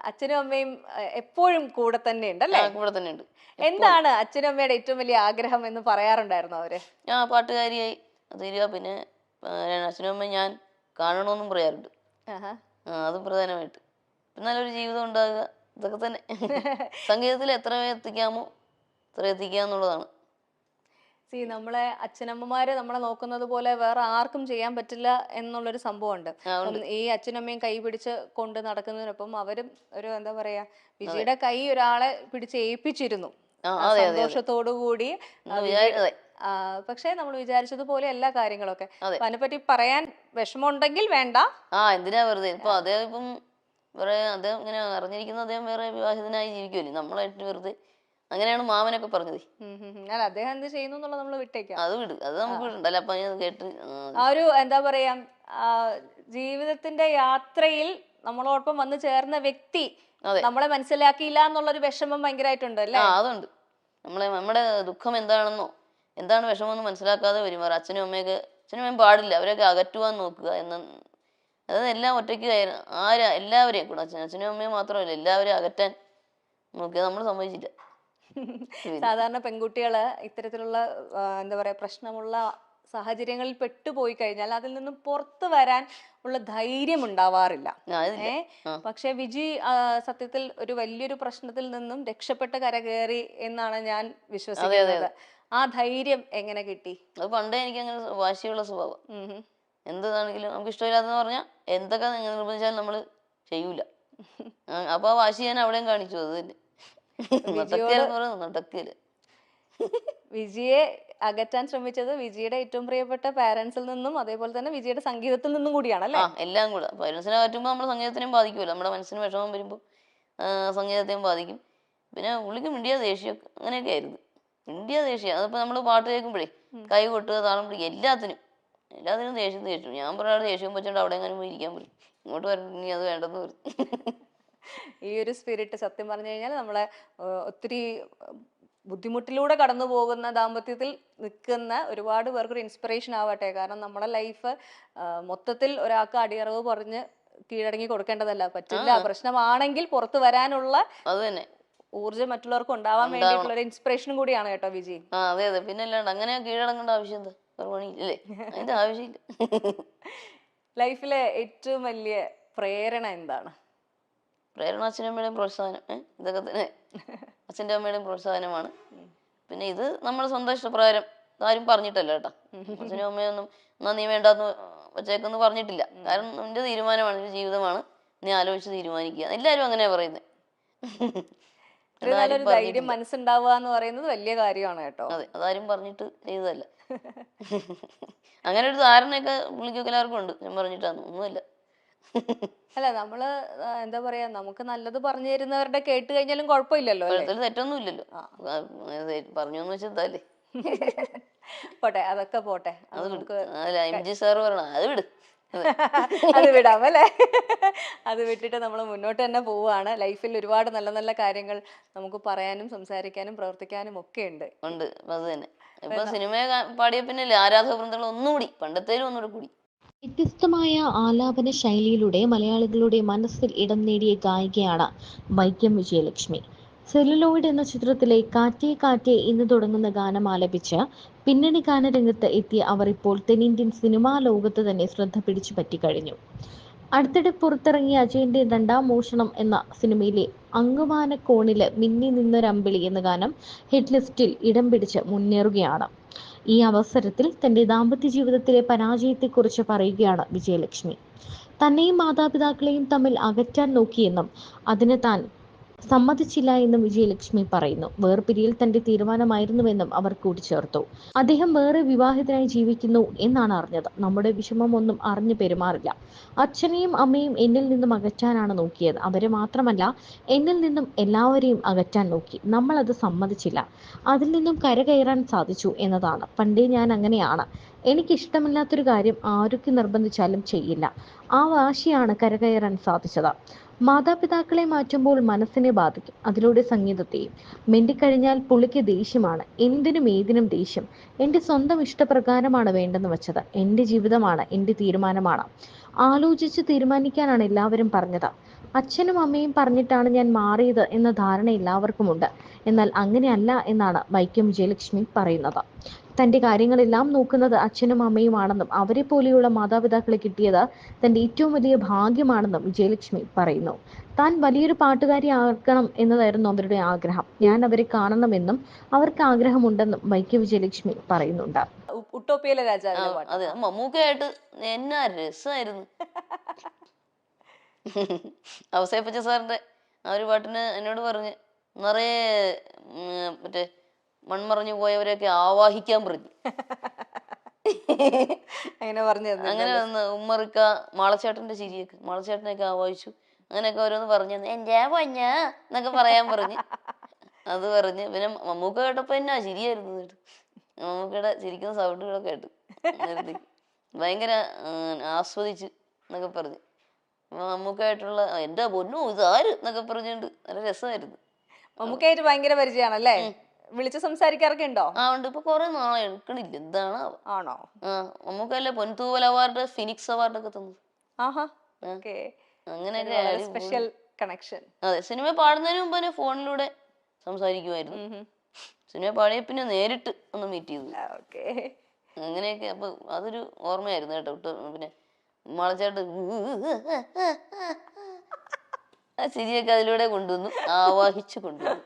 അച്ഛനും അമ്മയും എപ്പോഴും കൂടെ തന്നെ ഉണ്ടല്ലേ? കൂടെ തന്നെ ഉണ്ട്. എന്താണ് അച്ഛനും അമ്മയുടെ ഏറ്റവും വലിയ ആഗ്രഹം എന്ന് പറയാറുണ്ടായിരുന്നു അവര്? പാട്ടുകാരിയായി തീരുക. പിന്നെ അച്ഛനും അമ്മയും ഞാൻ കാണണമെന്നും പറയാറുണ്ട്. അത് പ്രധാനമായിട്ട്. നല്ലൊരു ജീവിതം ഉണ്ടാകുക, ഇതൊക്കെ തന്നെ. സംഗീതത്തിൽ എത്ര എത്തിക്കാമോ അത്ര എത്തിക്കുക എന്നുള്ളതാണ്. നമ്മളെ അച്ഛനമ്മമാര് നമ്മളെ നോക്കുന്നത് പോലെ വേറെ ആർക്കും ചെയ്യാൻ പറ്റില്ല എന്നുള്ളൊരു സംഭവമുണ്ട്. ഈ അച്ഛനമ്മയും കൈ പിടിച്ച് കൊണ്ട് നടക്കുന്നതിനൊപ്പം അവരും ഒരു എന്താ പറയാ, വിജിയുടെ കൈ ഒരാളെ പിടിച്ച് ഏൽപ്പിച്ചിരുന്നു സന്തോഷത്തോടു കൂടി. പക്ഷെ നമ്മൾ വിചാരിച്ചതുപോലെ എല്ലാ കാര്യങ്ങളൊക്കെ. അതിനെപ്പറ്റി പറയാൻ വിഷമമുണ്ടെങ്കിൽ വേണ്ട. എന്തിനാ വെറുതെ. ഇപ്പൊ അദ്ദേഹം ഇപ്പം വേറെ അദ്ദേഹം ഇങ്ങനെ അറിഞ്ഞിരിക്കുന്ന അദ്ദേഹം വേറെ വിവാഹിതനായി ജീവിക്കുമല്ലേ, നമ്മളായിട്ട് വെറുതെ. അങ്ങനെയാണ് മാമനൊക്കെ പറഞ്ഞത്. അദ്ദേഹം എന്ത് ചെയ്യുന്നു എന്നുള്ളത് നമ്മൾ വിട്ടേക്കാം. അത് വിട്, അത് നമുക്ക് വിടണ്ടല്ലോ. അപ്പൊ കേട്ട് ആ ഒരു എന്താ പറയാ, ജീവിതത്തിന്റെ യാത്രയിൽ നമ്മളോടൊപ്പം വന്നു ചേർന്ന വ്യക്തി നമ്മളെ മനസ്സിലാക്കിയില്ല എന്നുള്ളൊരു വിഷമം ഭയങ്കരമായിട്ടുണ്ട് അല്ലേ? അതുണ്ട്. നമ്മുടെ ദുഃഖം എന്താണെന്നോ എന്താണ് വിഷമമെന്ന് മനസ്സിലാക്കാതെ പെരുമാറുക. അച്ഛനും അമ്മയും പാടില്ല. അവരൊക്കെ അകറ്റുവാൻ നോക്കുക അതായത് എല്ലാം ഒറ്റയ്ക്ക് എല്ലാവരെയും കൂടെ അച്ഛനും അമ്മയും മാത്രമല്ല എല്ലാവരെയും അകറ്റാൻ നോക്കിയാൽ നമ്മൾ സമ്മതിച്ചില്ല. സാധാരണ പെൺകുട്ടികള് ഇത്തരത്തിലുള്ള എന്താ പറയാ പ്രശ്നമുള്ള സാഹചര്യങ്ങളിൽ പെട്ടുപോയി കഴിഞ്ഞാൽ അതിൽ നിന്നും പുറത്തു വരാൻ ഉള്ള ധൈര്യം ഉണ്ടാവാറില്ല. പക്ഷെ വിജി സത്യത്തിൽ ഒരു വലിയൊരു പ്രശ്നത്തിൽ നിന്നും രക്ഷപ്പെട്ട് കരകയറി എന്നാണ് ഞാൻ വിശ്വസിക്കുന്നത്. ആ ധൈര്യം എങ്ങനെ കിട്ടി? അത് പണ്ടേ എനിക്ക് അങ്ങനെ വാശിയുള്ള സ്വഭാവം. എന്താണെങ്കിലും നമുക്ക് ഇഷ്ടമില്ലാതെന്ന് പറഞ്ഞാൽ എന്തൊക്കെ നിർബന്ധിച്ചാലും നമ്മള് ചെയ്യൂല. അപ്പൊ ആ വാശി ഞാൻ അവിടെയും കാണിച്ചു. അത് തന്നെ വിജിയെ അകറ്റാൻ ശ്രമിച്ചത് വിജിയുടെ ഏറ്റവും പ്രിയപ്പെട്ട പാരന്റ്സിൽ നിന്നും അതേപോലെ തന്നെ വിജിയുടെ സംഗീതത്തിൽ നിന്നും കൂടിയാണല്ലേ? എല്ലാം കൂടെ. പാരന്റ്സിനെ അകറ്റുമ്പോൾ നമ്മുടെ സംഗീതത്തിനെയും ബാധിക്കുമല്ലോ. നമ്മുടെ മനസ്സിന് വിഷമം വരുമ്പോൾ സംഗീതത്തെയും ബാധിക്കും. പിന്നെ പുള്ളിക്ക് മിണ്ടിയ ദേഷ്യം അങ്ങനെയൊക്കെ ആയിരുന്നു. മിണ്ടിയ ദേഷ്യം. അതിപ്പോ നമ്മള് പാട്ട് കേൾക്കുമ്പോഴേ കൈ കൊട്ടുക, താളം പിടിക്കുക, എല്ലാത്തിനും ദേഷ്യം. ഞാൻ പറയാതെ ദേഷ്യം വെച്ചോണ്ട് അവിടെ എങ്ങനെ പോയി ഇരിക്കാൻ പറ്റും. ഇങ്ങോട്ട് വരണ്ടി അത് വേണ്ടെന്ന് പറയും. ഈ ഒരു സ്പിരിറ്റ് സത്യം പറഞ്ഞു കഴിഞ്ഞാൽ നമ്മളെ ഒത്തിരി ബുദ്ധിമുട്ടിലൂടെ കടന്നു പോകുന്ന ദാമ്പത്യത്തിൽ നിൽക്കുന്ന ഒരുപാട് പേർക്കൊരു ഇൻസ്പിറേഷൻ ആവട്ടെ. കാരണം നമ്മുടെ ലൈഫ് മൊത്തത്തിൽ ഒരാൾക്ക് അടിയറവ് പറഞ്ഞ് കീഴടങ്ങി കൊടുക്കേണ്ടതല്ല. പറ്റില്ല, പ്രശ്നമാണെങ്കിൽ പുറത്തു വരാനുള്ള ഊർജ്ജം മറ്റുള്ളവർക്ക് ഉണ്ടാവാൻ വേണ്ടിയിട്ടുള്ള ഒരു ഇൻസ്പിറേഷൻ കൂടിയാണ് കേട്ടോ വിജി. അതെ. പിന്നെ അല്ലാണ്ട് അങ്ങനെ കീഴടങ്ങേണ്ട ആവശ്യം എന്താ? അതിന്റെ ആവശ്യമില്ല. ലൈഫിലെ ഏറ്റവും വലിയ പ്രേരണ എന്താണ്? പ്രേരണ അച്ഛനും അമ്മയുടെയും പ്രോത്സാഹനം. ഇതൊക്കെ തന്നെ അച്ഛൻ്റെ അമ്മയുടെയും പ്രോത്സാഹനമാണ്. പിന്നെ ഇത് നമ്മുടെ സ്വന്തം ഇഷ്ടപ്രകാരം ആരും പറഞ്ഞിട്ടല്ല കേട്ടോ. അച്ഛനും അമ്മയൊന്നും എന്നാ നീ വേണ്ടാന്ന് വച്ചേക്കെന്ന് പറഞ്ഞിട്ടില്ല. കാരണം നിന്റെ തീരുമാനമാണ്, നിന്റെ ജീവിതമാണ്, നീ ആലോചിച്ച് തീരുമാനിക്കുക. എല്ലാവരും അങ്ങനെയാ പറയുന്നത്. ധൈര്യം മനസ്സുണ്ടാവുക എന്ന് പറയുന്നത് വലിയ കാര്യമാണ് കേട്ടോ. അതെ, അതാരും പറഞ്ഞിട്ട് ചെയ്തതല്ല. അങ്ങനെ ഒരു ധാരണയൊക്കെ പുള്ളിക്കൊക്കെ എല്ലാവർക്കും ഉണ്ട്. ഞാൻ പറഞ്ഞിട്ടാണ് ഒന്നുമില്ല. അല്ല, നമ്മള് എന്താ പറയാ, നമുക്ക് നല്ലത് പറഞ്ഞു തരുന്നവരുടെ കേട്ട് കഴിഞ്ഞാലും കുഴപ്പമില്ലല്ലോ. തെറ്റൊന്നും ഇല്ലല്ലോ. പറഞ്ഞോന്ന് വെച്ചല്ലേ. പോട്ടെ, അതൊക്കെ പോട്ടെ. സാറ് പറഞ്ഞ അത് വിട്. അത് വിടാം അല്ലേ? അത് വിട്ടിട്ട് നമ്മൾ മുന്നോട്ട് തന്നെ പോവുകയാണ്. ലൈഫിൽ ഒരുപാട് നല്ല നല്ല കാര്യങ്ങൾ നമുക്ക് പറയാനും സംസാരിക്കാനും പ്രവർത്തിക്കാനും ഒക്കെ ഉണ്ട്. അത് തന്നെ. ഇപ്പൊ സിനിമ പാടിയ പിന്നെ ആരാധക വൃന്ദങ്ങൾ ഒന്നുകൂടി പണ്ടത്തേലും ഒന്നുകൂടി കൂടി. വ്യത്യസ്തമായ ആലാപന ശൈലിയിലൂടെ മലയാളികളുടെ മനസ്സിൽ ഇടം നേടിയ ഗായികയാണ് വൈക്കം വിജയലക്ഷ്മി. സെല്ലുലോയിഡ് എന്ന ചിത്രത്തിലെ കാറ്റേ കാറ്റേ എന്ന് തുടങ്ങുന്ന ഗാനം ആലപിച്ച് പിന്നണി ഗാനരംഗത്ത് എത്തിയ അവർ ഇപ്പോൾ തെന്നിന്ത്യൻ സിനിമാ ലോകത്ത് തന്നെ ശ്രദ്ധ പിടിച്ചു പറ്റിക്കഴിഞ്ഞു. അടുത്തിടെ പുറത്തിറങ്ങിയ അജയന്റെ രണ്ടാം മോഷണം എന്ന സിനിമയിലെ അങ്ങുമാനക്കോണില് മിന്നി നിന്നൊരമ്പിളി എന്ന ഗാനം ഹിറ്റ് ലിസ്റ്റിൽ ഇടം പിടിച്ച് മുന്നേറുകയാണ്. ഈ അവസരത്തിൽ തന്റെ ദാമ്പത്യ ജീവിതത്തിലെ പരാജയത്തെക്കുറിച്ച് പറയുകയാണ് വിജയലക്ഷ്മി. തന്നെയും മാതാപിതാക്കളെയും തമ്മിൽ അകറ്റാൻ നോക്കിയെന്നും അതിന് താൻ സമ്മതിച്ചില്ല എന്നും വിജയലക്ഷ്മി പറയുന്നു. വേർപിരിയൽ തന്റെ തീരുമാനമായിരുന്നുവെന്നും അവർ കൂട്ടിച്ചേർത്തു. അദ്ദേഹം വേറെ വിവാഹിതനായി ജീവിക്കുന്നു എന്നാണ് അറിഞ്ഞത്. നമ്മുടെ വിഷമമൊന്നും അറിഞ്ഞു പെരുമാറില്ല. അച്ഛനെയും അമ്മയും എന്നിൽ നിന്നും അകറ്റാനാണ് നോക്കിയത്. അവരെ മാത്രമല്ല, എന്നിൽ നിന്നും എല്ലാവരെയും അകറ്റാൻ നോക്കി. നമ്മൾ അത് സമ്മതിച്ചില്ല. അതിൽ നിന്നും കരകയറാൻ സാധിച്ചു എന്നതാണ്. പണ്ടേ ഞാൻ അങ്ങനെയാണ്. എനിക്കിഷ്ടമില്ലാത്തൊരു കാര്യം ആരൊക്കെ നിർബന്ധിച്ചാലും ചെയ്യില്ല. ആ വാശിയാണ് കരകയറാൻ സാധിച്ചത്. മാതാപിതാക്കളെ മാറ്റുമ്പോൾ മനസ്സിനെ ബാധിക്കും, അതിലൂടെ സംഗീതത്തെയും. മിണ്ടിക്കഴിഞ്ഞാൽ പുള്ളിക്ക് ദേഷ്യമാണ്. എന്തിനും ഏതിനും ദേഷ്യം. എൻ്റെ സ്വന്തം ഇഷ്ടപ്രകാരമാണ് വേണ്ടെന്ന് വെച്ചത്. എൻ്റെ ജീവിതമാണ്, എൻ്റെ തീരുമാനമാണ്. ആലോചിച്ച് തീരുമാനിക്കാനാണ് എല്ലാവരും പറഞ്ഞത്. അച്ഛനും അമ്മയും പറഞ്ഞിട്ടാണ് ഞാൻ മാറിയത് എന്ന ധാരണ എല്ലാവർക്കുമുണ്ട്. എന്നാൽ അങ്ങനെയല്ല എന്നാണ് വൈക്കം വിജയലക്ഷ്മി പറയുന്നത്. തന്റെ കാര്യങ്ങളെല്ലാം നോക്കുന്നത് അച്ഛനും അമ്മയുമാണെന്നും അവരെ പോലെയുള്ള മാതാപിതാക്കളെ കിട്ടിയത് തന്റെ ഏറ്റവും വലിയ ഭാഗ്യമാണെന്നും വിജയലക്ഷ്മി പറയുന്നു. താൻ വലിയൊരു പാട്ടുകാരിയാക്കണം എന്നതായിരുന്നു അവരുടെ ആഗ്രഹം. ഞാൻ അവരെ കാണണമെന്നും അവർക്ക് ആഗ്രഹമുണ്ടെന്നും വൈക്കം വിജയലക്ഷ്മി പറയുന്നുണ്ട്. ഉട്ടോപ്പിയിലെ ആ, രാജാവിലെ പാട്ട്. അതെ, മമ്മൂക്കയായിട്ട് എന്നാ രസമായിരുന്നു. അവസേപ്പച്ച സാറിന്റെ ആ ഒരു പാട്ടിന് എന്നോട് പറഞ്ഞ് നിറയെ മറ്റേ മൺമറഞ്ഞു പോയവരെയൊക്കെ ആവാഹിക്കാൻ പറഞ്ഞു. അങ്ങനെ പറഞ്ഞു അങ്ങനെ വന്ന് ഉമ്മറിക്ക മാളച്ചേട്ടന്റെ ചിരിയൊക്കെ, മാളച്ചേട്ടനെയൊക്കെ ആവാഹിച്ചു. അങ്ങനെയൊക്കെ ഓരോന്ന് പറഞ്ഞു എൻ്റെ പൊഞ്ഞ എന്നൊക്കെ പറയാൻ പറഞ്ഞ് അത് പറഞ്ഞ്. പിന്നെ മമ്മൂക്ക കേട്ടപ്പോ എന്നാ ചിരിയായിരുന്നു കേട്ട്. മമ്മൂക്കയുടെ ചിരിക്കുന്ന സൗണ്ടുകളൊക്കെ കേട്ടു നിർത്തി ഭയങ്കര ആസ്വദിച്ചു എന്നൊക്കെ പറഞ്ഞ്. മമ്മൂക്കായിട്ടുള്ള എൻ്റെ പൊന്നു ഇതാര് എന്നൊക്കെ പറഞ്ഞുകൊണ്ട് നല്ല രസമായിരുന്നു. മമ്മൂക്കായിട്ട് ഭയങ്കര പരിചയമാണല്ലേ? വിളിച്ച് സംസാരിക്കാറൊക്കെ ഉണ്ടോ? ആ ഉണ്ട്. ഇപ്പൊ കുറെ നാളെ എടുക്കണില്ല, എന്താണ് ആണോ? മമ്മൂക്കല്ലേ പൊൻതൂവൽ അവാർഡ്, ഫിനിക്സ് അവാർഡ് ഒക്കെ തന്നു. ആഹാ, അങ്ങനെയൊക്കെ സ്പെഷ്യൽ കണക്ഷൻ. അതെ, സിനിമ പാടുന്നതിന് മുമ്പ് തന്നെ ഫോണിലൂടെ സംസാരിക്കുമായിരുന്നു. സിനിമ പാടിയ പിന്നെ നേരിട്ട് ഒന്ന് മീറ്റ് ചെയ്തു. അങ്ങനെയൊക്കെ. അപ്പൊ അതൊരു ഓർമ്മയായിരുന്നു കേട്ടോ. പിന്നെ മാളച്ചേട്ട് ആ ചിരിയൊക്കെ അതിലൂടെ കൊണ്ടുവന്നു, ആവാഹിച്ചു കൊണ്ടുവന്നു.